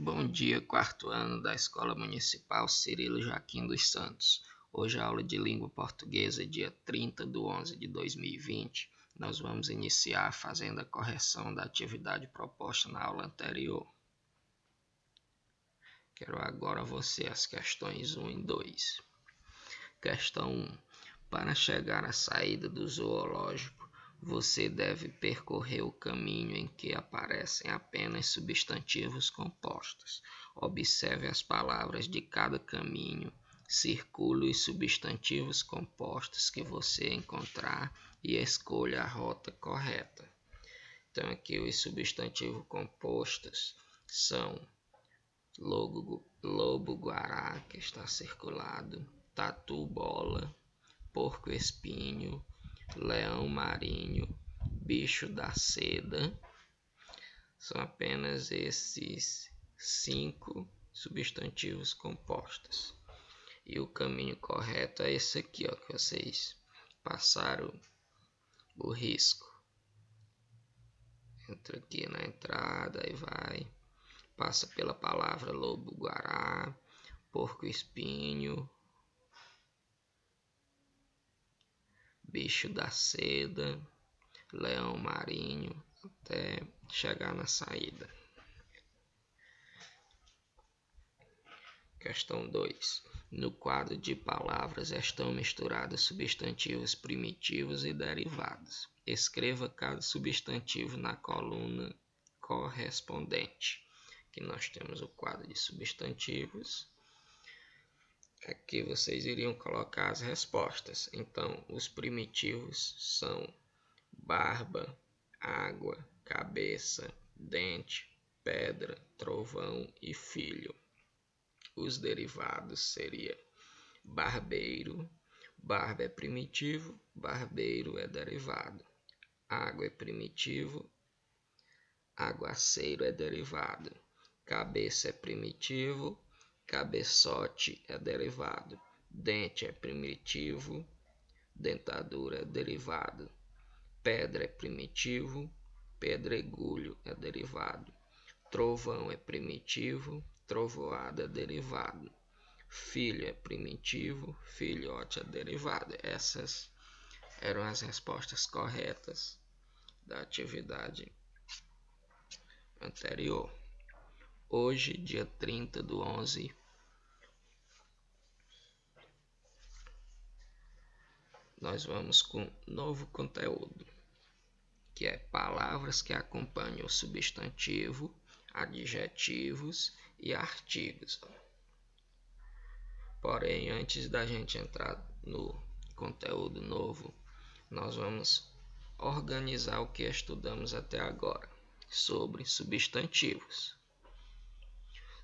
Bom dia, quarto ano da Escola Municipal Cirilo Joaquim dos Santos. Hoje a aula de língua portuguesa, dia 30/11/2020. Nós vamos iniciar fazendo a correção da atividade proposta na aula anterior. Quero agora você as questões 1 e 2. Questão 1. Para chegar à saída do zoológico, você deve percorrer o caminho em que aparecem apenas substantivos compostos. Observe as palavras de cada caminho, circule os substantivos compostos que você encontrar e escolha a rota correta. Então, aqui os substantivos compostos são lobo-guará, que está circulado, tatu-bola, porco-espinho, leão-marinho, bicho da seda. São apenas esses 5 substantivos compostos. E o caminho correto é esse aqui, que vocês passaram o risco. Entra aqui na entrada e passa pela palavra lobo-guará, porco-espinho, bicho da seda, leão marinho, até chegar na saída. Questão 2. No quadro de palavras estão misturados substantivos primitivos e derivados. Escreva cada substantivo na coluna correspondente. Aqui nós temos o quadro de substantivos. Aqui vocês iriam colocar as respostas. Então, os primitivos são barba, água, cabeça, dente, pedra, trovão e filho. Os derivados seria barbeiro, barba é primitivo, barbeiro é derivado. Água é primitivo, aguaceiro é derivado. Cabeça é primitivo, cabeçote é derivado. Dente é primitivo, dentadura é derivado. Pedra é primitivo, pedregulho é derivado. Trovão é primitivo, trovoada é derivado. Filho é primitivo, filhote é derivado. Essas eram as respostas corretas da atividade anterior. Hoje, dia 30/11, nós vamos com novo conteúdo, que é palavras que acompanham o substantivo, adjetivos e artigos. Porém, antes da gente entrar no conteúdo novo, nós vamos organizar o que estudamos até agora sobre substantivos.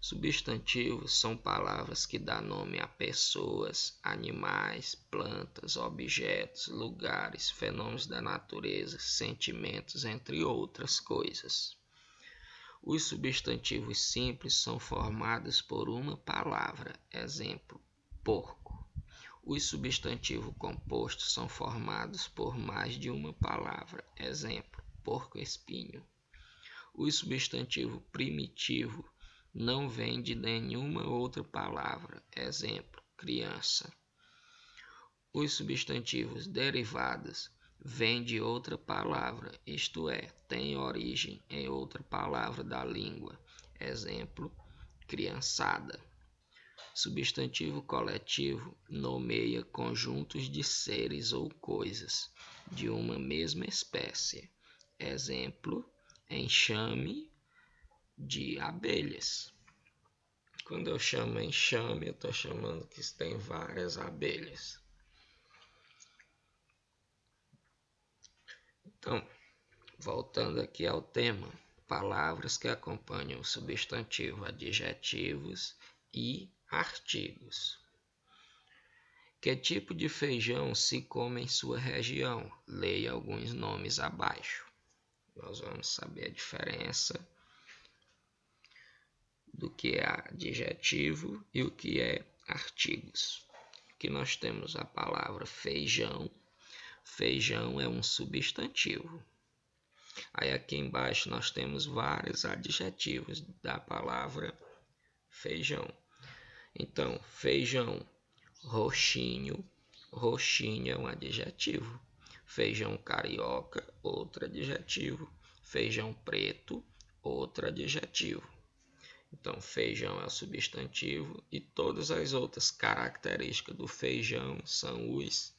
Substantivos são palavras que dão nome a pessoas, animais, plantas, objetos, lugares, fenômenos da natureza, sentimentos, entre outras coisas. Os substantivos simples são formados por uma palavra, exemplo, porco. Os substantivos compostos são formados por mais de uma palavra, exemplo, porco-espinho. O substantivo primitivo não vem de nenhuma outra palavra, exemplo, criança. Os substantivos derivados vêm de outra palavra, isto é, têm origem em outra palavra da língua, exemplo, criançada. Substantivo coletivo nomeia conjuntos de seres ou coisas de uma mesma espécie, exemplo, enxame de abelhas. Quando eu chamo enxame, eu estou chamando que tem várias abelhas. Então, voltando aqui ao tema, palavras que acompanham o substantivo, adjetivos e artigos. Que tipo de feijão se come em sua região? Leia alguns nomes abaixo. Nós vamos saber a diferença do que é adjetivo e o que é artigos. Aqui nós temos a palavra feijão. Feijão é um substantivo. Aí aqui embaixo nós temos vários adjetivos da palavra feijão. Então, feijão roxinho, roxinho é um adjetivo. Feijão carioca, outro adjetivo. Feijão preto, outro adjetivo. Então, feijão é o substantivo e todas as outras características do feijão são os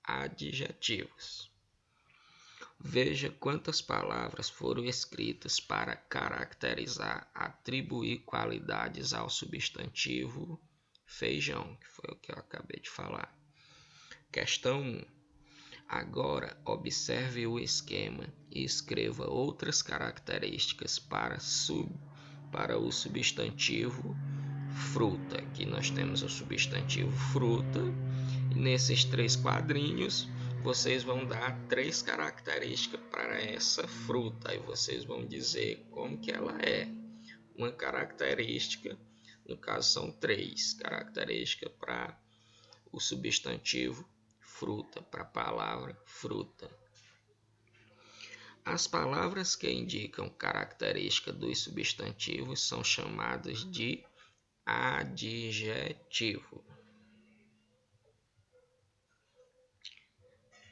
adjetivos. Veja quantas palavras foram escritas para caracterizar, atribuir qualidades ao substantivo feijão, que foi o que eu acabei de falar. Questão 1. Agora, observe o esquema e escreva outras características para o substantivo fruta. Aqui nós temos o substantivo fruta. E nesses 3 quadrinhos, vocês vão dar 3 características para essa fruta. E vocês vão dizer como que ela é. Uma característica, no caso são 3 características para o substantivo fruta, para a palavra fruta. As palavras que indicam característica dos substantivos são chamadas de adjetivo.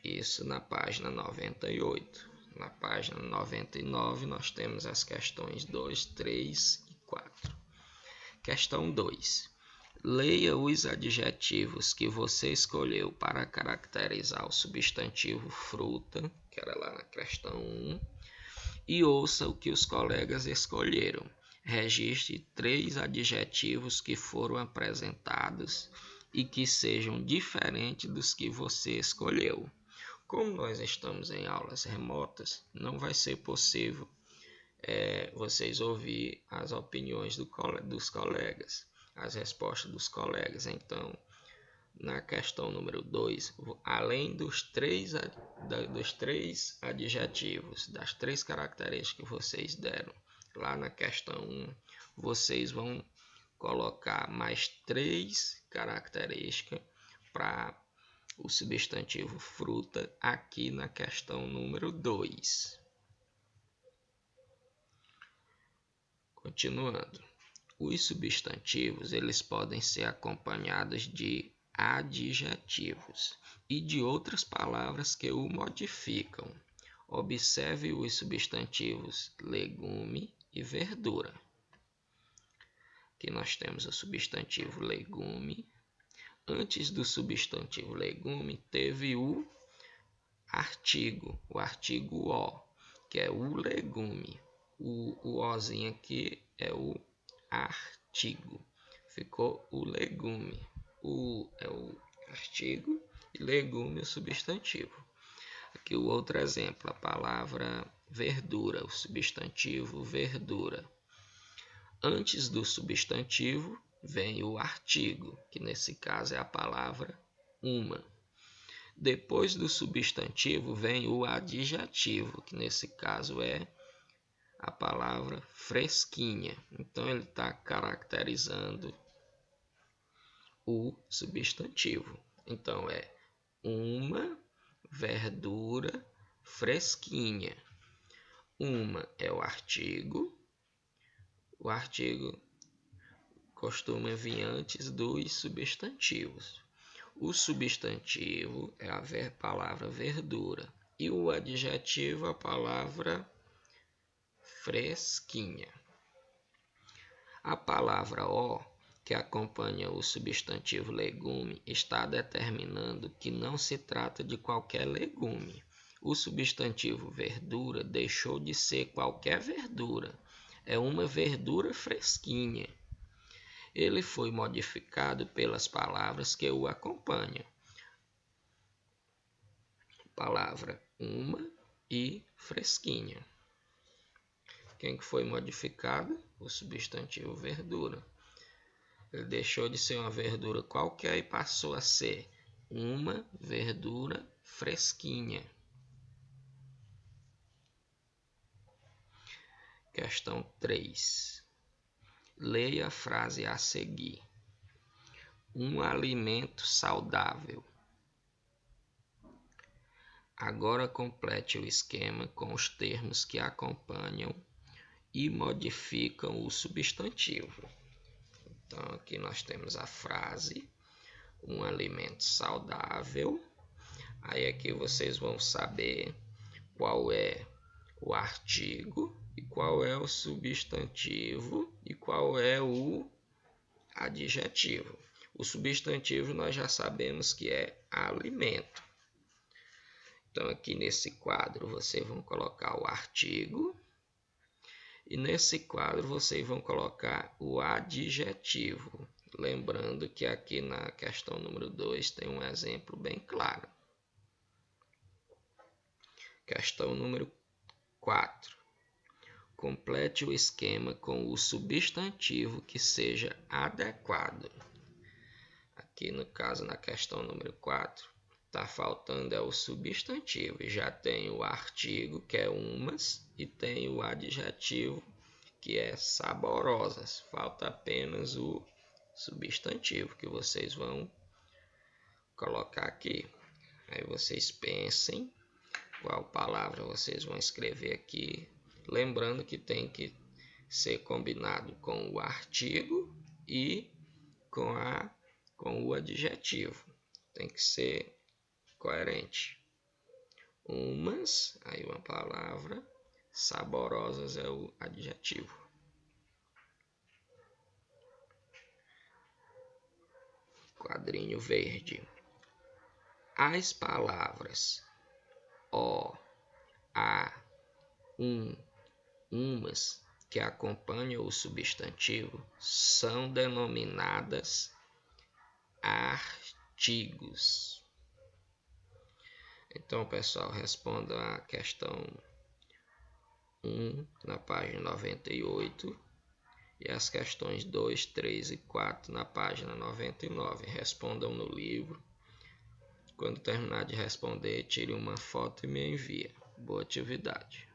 Isso na página 98. Na página 99 nós temos as questões 2, 3 e 4. Questão 2. Leia os adjetivos que você escolheu para caracterizar o substantivo fruta, que era lá na questão 1, e ouça o que os colegas escolheram. Registre 3 adjetivos que foram apresentados e que sejam diferentes dos que você escolheu. Como nós estamos em aulas remotas, não vai ser possível vocês ouvir as opiniões dos colegas, as respostas dos colegas. Então, na questão número 2, além dos 3 adjetivos, das 3 características que vocês deram lá na questão 1, vocês vão colocar mais 3 características para o substantivo fruta aqui na questão número 2. Continuando. Os substantivos, eles podem ser acompanhados de adjetivos e de outras palavras que o modificam. Observe os substantivos legume e verdura. Aqui nós temos o substantivo legume. Antes do substantivo legume, teve o artigo o, que é o legume. O ozinho aqui é o artigo. Ficou o legume. O é o artigo e legume é o substantivo. Aqui o outro exemplo, a palavra verdura, o substantivo verdura. Antes do substantivo vem o artigo, que nesse caso é a palavra uma. Depois do substantivo vem o adjetivo, que nesse caso é a palavra fresquinha. Então ele está caracterizando o substantivo. Então é uma verdura fresquinha. Uma é o artigo costuma vir antes dos substantivos. O substantivo é a palavra verdura e o adjetivo a palavra fresquinha. A palavra o, que acompanha o substantivo legume, está determinando que não se trata de qualquer legume. O substantivo verdura deixou de ser qualquer verdura. É uma verdura fresquinha. Ele foi modificado pelas palavras que o acompanham. Palavra uma e fresquinha. Quem que foi modificado? O substantivo verdura. Ele deixou de ser uma verdura qualquer e passou a ser uma verdura fresquinha. Questão 3. Leia a frase a seguir. Um alimento saudável. Agora complete o esquema com os termos que acompanham e modificam o substantivo. Então, aqui nós temos a frase, um alimento saudável. Aí aqui vocês vão saber qual é o artigo e qual é o substantivo e qual é o adjetivo. O substantivo nós já sabemos que é alimento. Então aqui nesse quadro vocês vão colocar o artigo e nesse quadro vocês vão colocar o adjetivo. Lembrando que aqui na questão número 2 tem um exemplo bem claro. Questão número 4. Complete o esquema com o substantivo que seja adequado. Aqui no caso, na questão número 4, está faltando o substantivo. E já tem o artigo, que é umas, e tem o adjetivo, que é saborosas. Falta apenas o substantivo, que vocês vão colocar aqui. Aí vocês pensem qual palavra vocês vão escrever aqui. Lembrando que tem que ser combinado com o artigo e com o adjetivo. Tem que ser coerente. Umas, aí uma palavra, saborosas é o adjetivo. Quadrinho verde. As palavras o, a, umas que acompanham o substantivo são denominadas artigos. Então, pessoal, responda a questão 1 na página 98 e as questões 2, 3 e 4 na página 99. Respondam no livro. Quando terminar de responder, tire uma foto e me envie. Boa atividade.